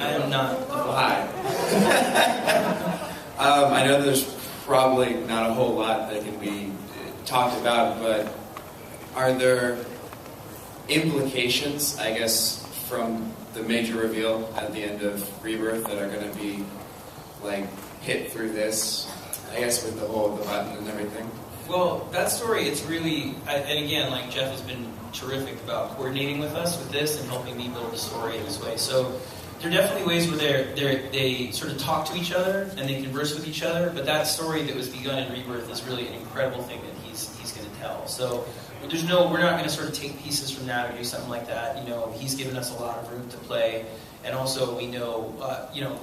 I am not. Well, hi. I know there's probably not a whole lot that can be talked about, but are there implications, I guess, from the major reveal at the end of Rebirth that are going to be, like, hit through this, I guess, with the button and everything? Well, that story, it's really, and again, like, Jeff has been terrific about coordinating with us with this and helping me build the story in this way. So there are definitely ways where they sort of talk to each other and they converse with each other, but that story that was begun in Rebirth is really an incredible thing that he's going to tell. So we're not going to sort of take pieces from that or do something like that. You know, he's given us a lot of room to play, and also we know, you know,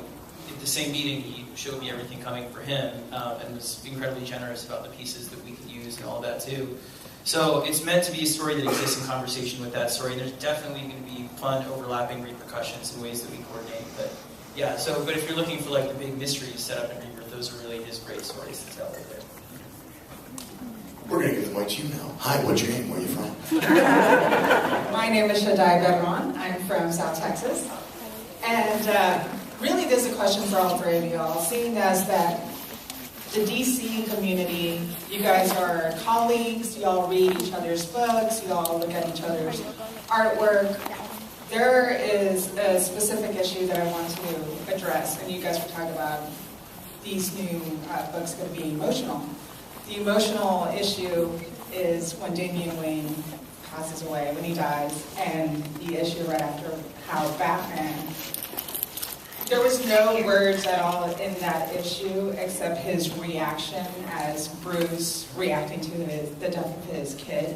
at the same meeting he showed me everything coming for him, and was incredibly generous about the pieces that we could use and all that too. So it's meant to be a story that exists in conversation with that story, and there's definitely going to be fun overlapping repercussions in ways that we coordinate. But yeah, but if you're looking for like the big mysteries set up in Rebirth, those are really his great stories to tell right there. We're going to give the mic to you now. Hi, what's your name? Where are you from? My name is Shaddai Bedron. I'm from South Texas. And really this is a question for all three of y'all, seeing as that the DC community, you guys are colleagues, you all read each other's books, you all look at each other's artwork. There is a specific issue that I want to address, and you guys were talking about these new books going to be emotional. The emotional issue is when Damian Wayne passes away, when he dies, and the issue right after how Batman, there was no words at all in that issue except his reaction as Bruce reacting to the death of his kid.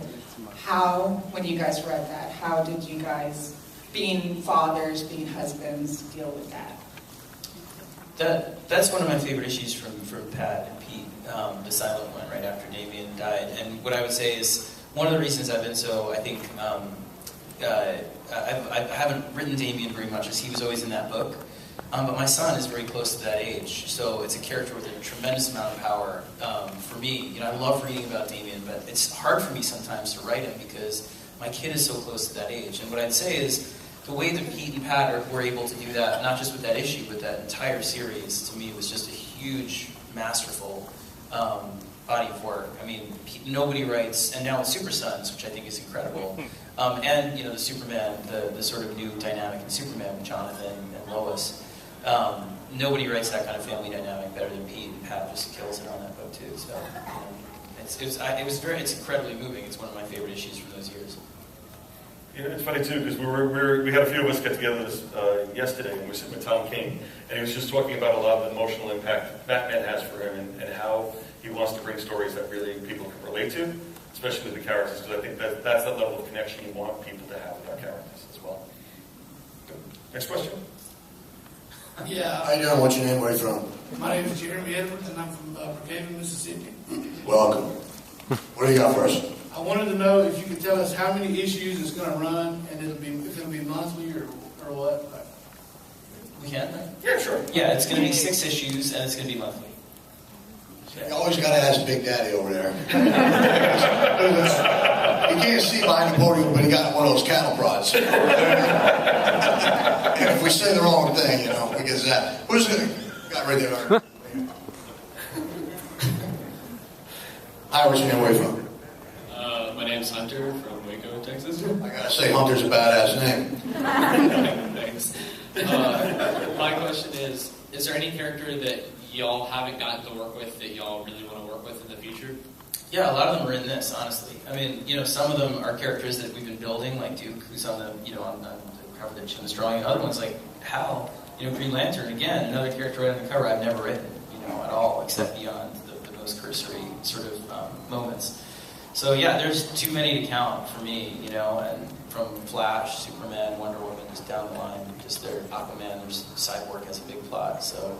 How, when you guys read that, how did you guys, being fathers, being husbands, deal with that? That's one of my favorite issues from Pat and Pete, the silent one right after Damian died. And what I would say is, one of the reasons I've been so, I think, I haven't written Damian very much, as he was always in that book. But my son is very close to that age, so it's a character with a tremendous amount of power for me. You know, I love reading about Damian, but it's hard for me sometimes to write him because my kid is so close to that age. And what I'd say is, the way that Pete and Pat were able to do that, not just with that issue, but that entire series, to me, was just a huge, masterful body of work. I mean, nobody writes, and now with Super Sons, which I think is incredible, and, you know, the Superman, the sort of new dynamic in Superman with Jonathan and Lois. Nobody writes that kind of family dynamic better than Pete, and Pat just kills it on that book too. So it's incredibly moving. It's one of my favorite issues from those years. Yeah, it's funny too because we had a few of us get together yesterday, and we were sitting with Tom King, and he was just talking about a lot of the emotional impact Batman has for him, and how he wants to bring stories that really people can relate to, especially with the characters, because I think that's the level of connection you want people to have with our characters as well. Next question. Yeah. How you doing? What's your name? Where are you from? My name is Jeremy Edwards, and I'm from Brookhaven, Mississippi. Welcome. What do you got first? I wanted to know if you could tell us how many issues it's going to run, and if it'll be monthly or what. We can? Yeah, sure. Yeah, it's going to be 6 issues, and it's going to be monthly. You always got to ask Big Daddy over there. You can't see behind the podium, but he got one of those cattle prods. And if we say the wrong thing, you know, we get zapped. Who's the guy right there? Hi, where's your name? Where are you from? My name's Hunter from Waco, Texas. I gotta say, Hunter's a badass name. Thanks. My question is there any character that y'all haven't gotten to work with that y'all really want to work with in the future? Yeah, a lot of them are in this, honestly. I mean, you know, some of them are characters that we've been building, like Duke, who's on the, you know, on the cover that Jim was drawing. Other ones, like Hal, you know, Green Lantern, again, another character right on the cover I've never written, you know, at all, except beyond the most cursory sort of moments. So yeah, there's too many to count for me, you know, and from Flash, Superman, Wonder Woman, just down the line, just their Aquaman, there's Cyborg has a big plot, so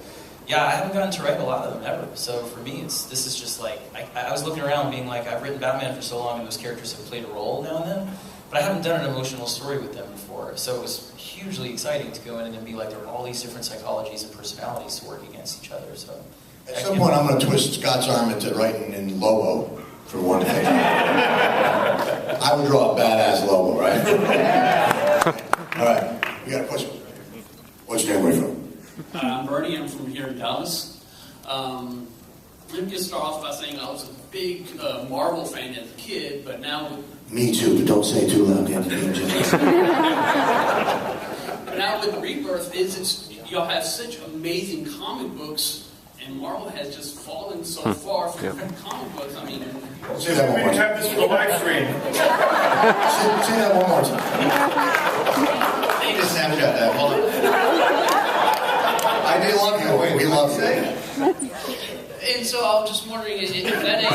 yeah, I haven't gotten to write a lot of them ever. So for me, this is just like, I was looking around being like, I've written Batman for so long and those characters have played a role now and then, but I haven't done an emotional story with them before. So it was hugely exciting to go in and then be like, there are all these different psychologies and personalities to work against each other. So at some point, I'm going to twist Scott's arm into writing in Lobo for one day. I would draw a badass Lobo, right? All right, we got a question. What's your name? Where you from? I'm Bernie. I'm from here in Dallas. Let me just start off by saying I was a big Marvel fan as a kid, but now with Me too, but don't say it too loud, Anthony. now with Rebirth, y'all have such amazing comic books, and Marvel has just fallen so far from comic books. I mean, Say that one We more time. have this for the live stream. Say that one more time. You just Snapchat that. Hold on. I did love you. We love you. and so I was just wondering, is that a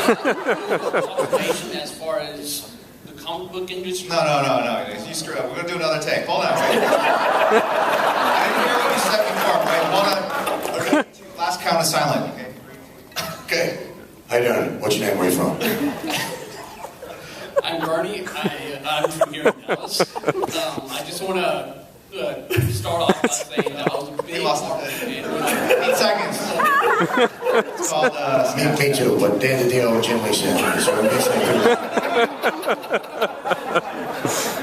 observation as far as the comic book industry? No. You screwed up. We're gonna do another take. Hold on. Wait. I didn't hear what you said before. Right? Hold on. Okay. Last count is silent. Okay. Okay. How you doing? What's your name? Where you from? I'm Bernie. I'm from here in Dallas. I just want to start off by saying that I was a big Marvel fan. 8 seconds. It's called. Me too, but Dan DiDio and Jim Lee said so I'm guessing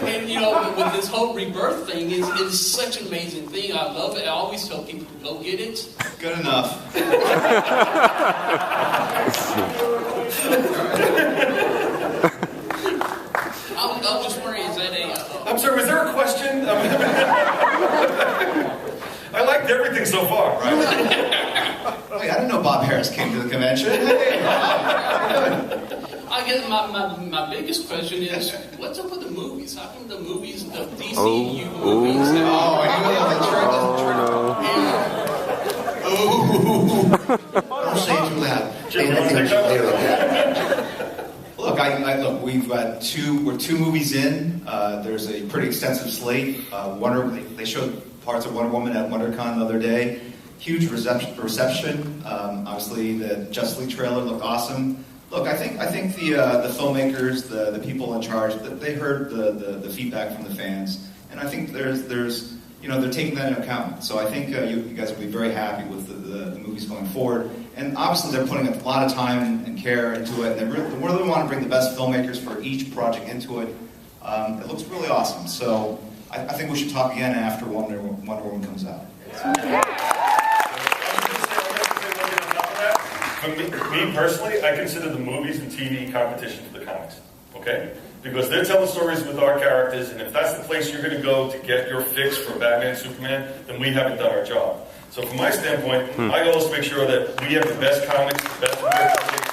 And with this whole rebirth thing, it's such an amazing thing. I love it. I always tell people to go get it. Good enough. I was just wondering, is that I'm sorry, was there a question? I liked everything so far. Wait, I didn't know Bob Harris came to the convention. Hey, I guess my biggest question is, what's up with the movies? How come the movies, the DCU movies? Oh, I knew that. don't say it too loud. Jim, Dan, I think you we should wanna clear up that. Look, look. We've got we're 2 movies in. There's a pretty extensive slate. They showed parts of Wonder Woman at WonderCon the other day. Huge reception. Obviously, the Justice League trailer looked awesome. Look, I think the filmmakers, the people in charge, they heard the feedback from the fans, and I think there's they're taking that into account. So I think you guys will be very happy with the movies going forward. And obviously, they're putting a lot of time and care into it, and they really want to bring the best filmmakers for each project into it. It looks really awesome. So I think we should talk again after Wonder Woman comes out. For me personally, I consider the movies and TV competition to the comics. Okay? Because they're telling stories with our characters, and if that's the place you're going to go to get your fix for Batman and Superman, then we haven't done our job. So from my standpoint, my goal is to make sure that we have the best comics, the best interpretations.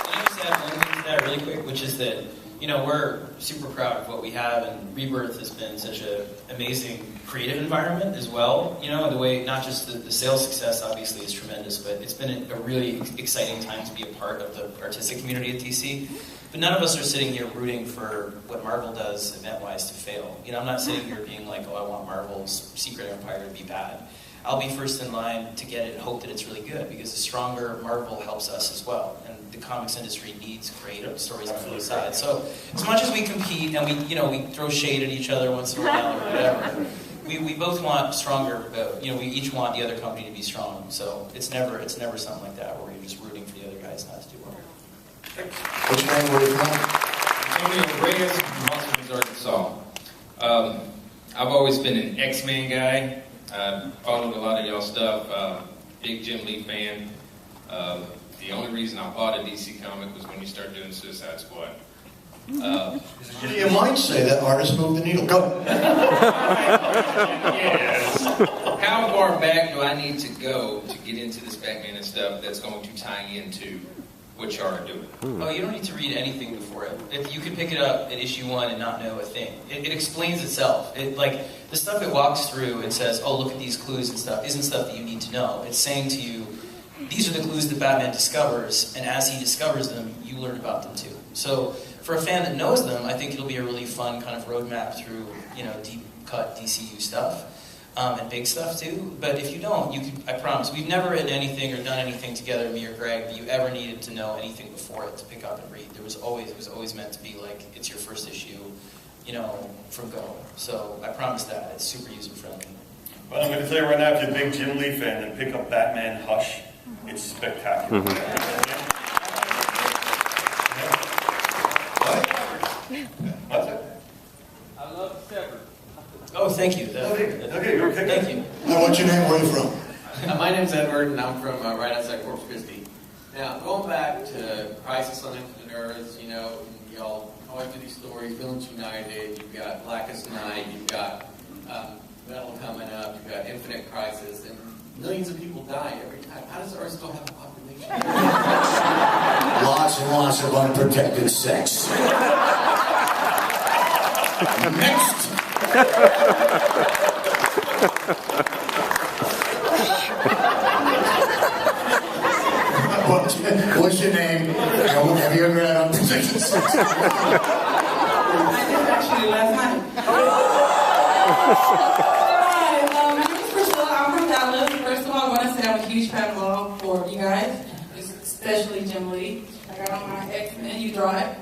Can I just add one thing to that really quick, which is that, we're super proud of what we have, and Rebirth has been such an amazing creative environment as well. The way, not just the sales success obviously is tremendous, but it's been a really exciting time to be a part of the artistic community at DC. But none of us are sitting here rooting for what Marvel does event-wise to fail. I'm not sitting here being like, oh, I want Marvel's Secret Empire to be bad. I'll be first in line to get it and hope that it's really good, because the stronger Marvel helps us as well. And the comics industry needs creative stories on both sides. So as much as we compete and we throw shade at each other once in a while or whatever, we both want stronger, we each want the other company to be strong. So it's never something like that where you're just rooting for the other guys not to do well. What's your name? Where you from? Antonio Reyes from Los Angeles, Arkansas. I've always been an X-Men guy. Followed a lot of y'all stuff. Big Jim Lee fan. The only reason I bought a DC comic was when you started doing Suicide Squad. You might say that artist moved the needle. Go. Yes. How far back do I need to go to get into this Batman and stuff that's going to tie into what y'all are doing? Oh, you don't need to read anything before it. If you could pick it up at issue 1 and not know a thing. It explains itself. The stuff it walks through and says, oh, look at these clues and stuff, isn't stuff that you need to know. It's saying to you, these are the clues that Batman discovers, and as he discovers them, you learn about them too. So for a fan that knows them, I think it'll be a really fun kind of roadmap through, deep cut DCU stuff. And big stuff too. But if you don't, I promise, we've never written anything or done anything together, me or Greg, that you ever needed to know anything before it to pick up and read. It was always meant to be like, it's your first issue, from go. So I promise that. It's super user-friendly. Well, I'm going to tell you right now, if you're a big Jim Lee fan, then pick up Batman Hush. It's spectacular. What? What's it? I love Severed. Oh, thank you. Okay. Thank you. Now, what's your name? Where are you from? My name's Edward, and I'm from right outside Corpus Christi. Now, going back to Crisis on Infinite Earths, you know, y'all always do these stories, Villains United, you've got Blackest Night, you've got Metal coming up, you've got Infinite Crisis, and millions of people die every time. How does Earth still have a population? Lots and lots of unprotected sex. Next. What's your name? Have you ever had unprotected sex? I did actually last night. Hi, my name is Priscilla. I'm from Dallas. First of all, I want to say I'm a huge fan of all four of you guys, especially Jim Lee. I got on my X-Men, you drive.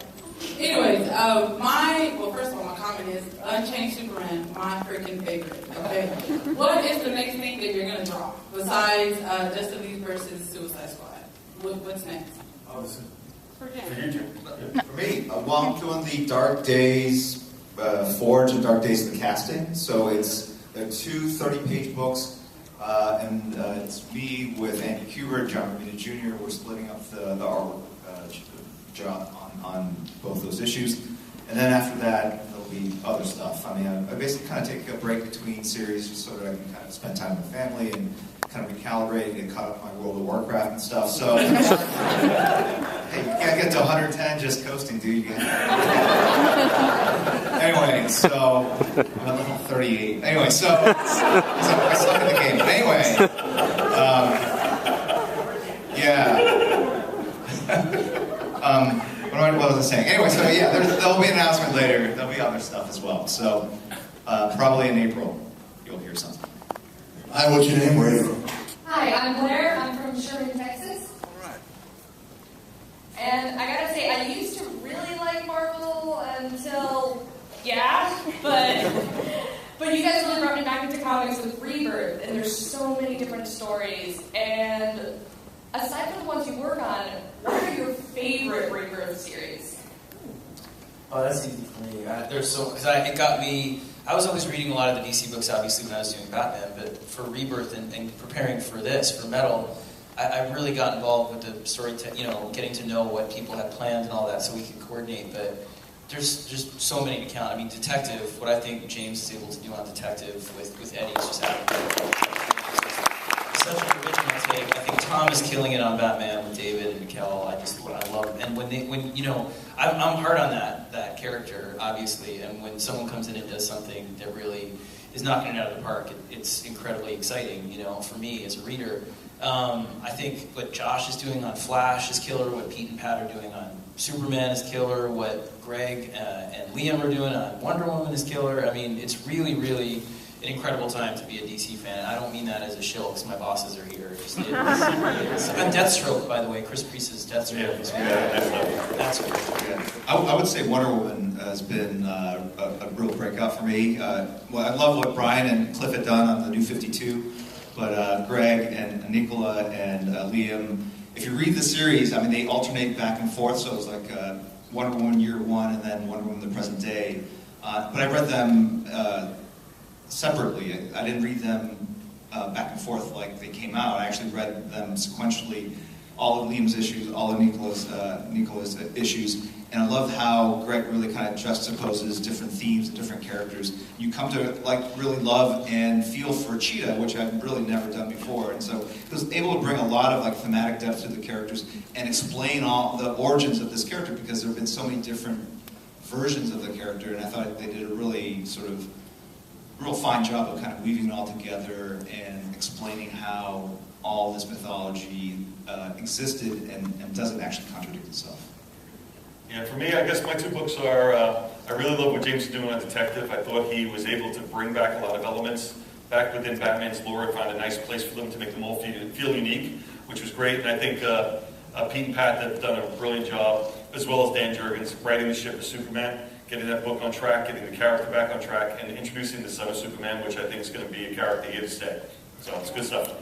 Anyways, first of all, my comment is Unchained Superman, my freaking favorite. Okay, what is the next thing that you're gonna draw besides Justice League versus Suicide Squad? What's next? For you, Jim. For me, well, I'm doing the Dark Days, Forge and Dark Days of the Casting. So they're two 30-page books, and it's me with Andy Kubert, John Romita Jr. We're splitting up the artwork job on both those issues. And then after that, there'll be other stuff. I mean, I basically kind of take a break between series just so that I can kind of spend time with family and kind of recalibrate and get caught up on my World of Warcraft and stuff. So, hey, you can't get to 110 just coasting, dude. Anyway, so I'm at level 38. Anyway, so I suck at the game. But anyway, what was I saying? Anyway, so yeah, there'll be an announcement later. There'll be other stuff as well. So probably in April, you'll hear something. Hi, what's your name? Where are you from? Hi, I'm Blair. I'm from Sherman, Texas. And I gotta say, I used to really like Marvel until, but you guys really brought me back into comics with Rebirth, and there's so many different stories. And aside from the ones you work on, what are your favorite Rebirth series? Oh, that's easy for me. It got me. I was always reading a lot of the DC books, obviously, when I was doing Batman, but for Rebirth and preparing for this, for Metal, I really got involved with the story, getting to know what people had planned and all that so we could coordinate, but there's just so many to count. I mean, Detective, what I think James is able to do on Detective with Eddie is just such an original take. I think Tom is killing it on Batman with David and Mikkel. I love it. And I'm hard on that character, obviously, and when someone comes in and does something that really is knocking it out of the park, it's incredibly exciting, for me as a reader. I think what Josh is doing on Flash is killer, what Pete and Pat are doing on Superman is killer, what Greg and Liam are doing on Wonder Woman is killer. I mean, it's really, really an incredible time to be a DC fan. I don't mean that as a shill because my bosses are here. And Deathstroke, by the way, Chris Priest's Deathstroke is great. That's great. I would say Wonder Woman has been a real breakout for me. I love what Brian and Cliff had done on the New 52, but Greg and Nicola and Liam, if you read the series, I mean, they alternate back and forth, so it's like Wonder Woman Year One and then Wonder Woman the present day. But I read them separately. I didn't read them back and forth like they came out. I actually read them sequentially, all of Liam's issues, all of Nicola's issues, and I love how Greg really kind of juxtaposes different themes and different characters. You come to really love and feel for Cheetah, which I've really never done before, and so he was able to bring a lot of thematic depth to the characters and explain all the origins of this character because there have been so many different versions of the character, and I thought they did a really real fine job of kind of weaving it all together and explaining how all this mythology existed and doesn't actually contradict itself. Yeah, for me, I guess my two books are, I really love what James is doing on Detective. I thought he was able to bring back a lot of elements back within Batman's lore and found a nice place for them to make them all feel unique, which was great. And I think Pete and Pat have done a brilliant job, as well as Dan Jurgens, writing the ship of Superman, getting that book on track, getting the character back on track, and introducing the son of Superman, which I think is going to be a character here to stay. So it's good stuff.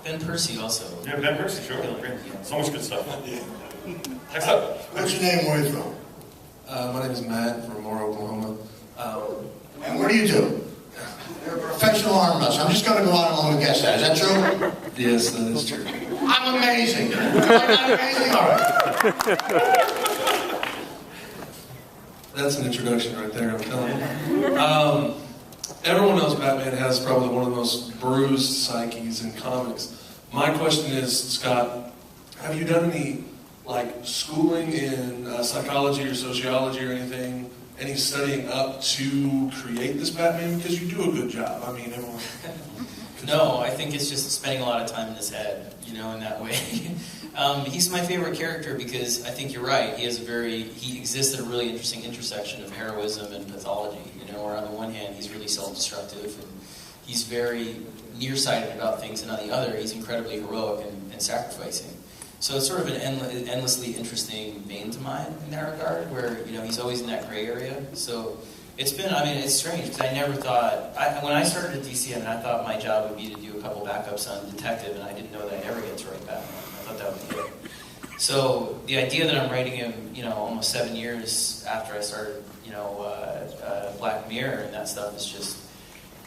Ben Percy also. Yeah, Ben Percy, sure. So much good stuff. Next up. What's your name? Where are you from? My name is Matt from Moore, Oklahoma. And what do you do? You're a professional arm wrestler. I'm just going to go out on a guess that. Is that true? Yes, that is true. I'm amazing. I'm not amazing? All right. That's an introduction right there, I'm telling you. Everyone knows Batman has probably one of the most bruised psyches in comics. My question is, Scott, have you done any schooling in psychology or sociology or anything? Any studying up to create this Batman? Because you do a good job. I mean, everyone. No, I think it's just spending a lot of time in his head, in that way. He's my favorite character because I think you're right. He exists at a really interesting intersection of heroism and pathology. Where on the one hand he's really self-destructive and he's very nearsighted about things, and on the other he's incredibly heroic and sacrificing. So it's sort of an endlessly interesting vein to mine in that regard, where he's always in that gray area. So it's been, it's strange because I never thought, when I started at DC, I thought my job would be to do a couple backups on Detective, and I didn't know that I'd ever get to write Batman. I thought that would be it. So the idea that I'm writing him, almost 7 years after I started, Black Mirror and that stuff is just,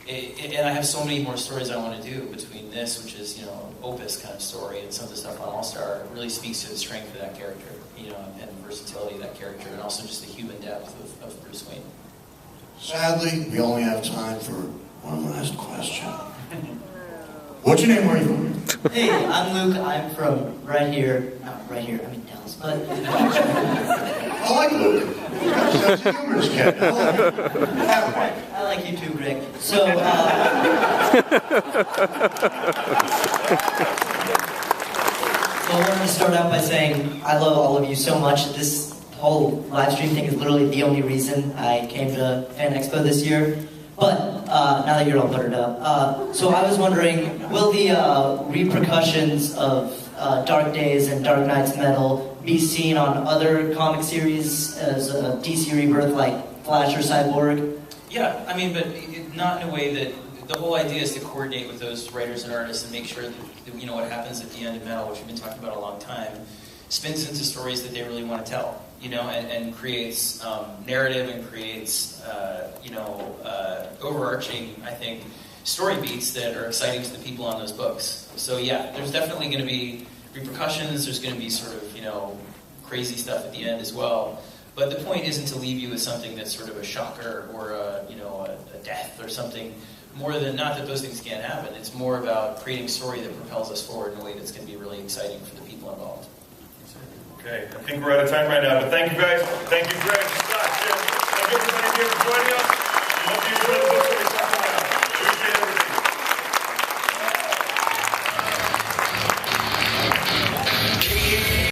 and I have so many more stories I want to do between this, which is, opus kind of story, and some of the stuff on All-Star. It really speaks to the strength of that character, and the versatility of that character, and also just the human depth of Bruce Wayne. Sadly, we only have time for one last question. What's your name? Where are you from? Hey, I'm Luke. I'm from right here. Not right here. I'm in Dallas, but I like Luke. That's a humorous kid. I like you too, Greg. So, I wanted to start out by saying I love all of you so much. This whole live stream thing is literally the only reason I came to Fan Expo this year. But now that you're all buttered up, so I was wondering, will the repercussions of Dark Days and Dark Knight's Metal be seen on other comic series as a DC Rebirth, like Flash or Cyborg? Yeah, but not in a way that, the whole idea is to coordinate with those writers and artists and make sure that what happens at the end of Metal, which we've been talking about a long time, spins into stories that they really want to tell, and creates narrative and creates, overarching, I think, story beats that are exciting to the people on those books. So yeah, there's definitely going to be repercussions, there's going to be sort of, crazy stuff at the end as well. But the point isn't to leave you with something that's sort of a shocker or a death or something. More than, not that those things can't happen, it's more about creating a story that propels us forward in a way that's going to be really exciting for the people involved. Okay, I think we're out of time right now, but thank you guys. Thank you, Greg, Scott, Jim. Thank everybody here for joining us.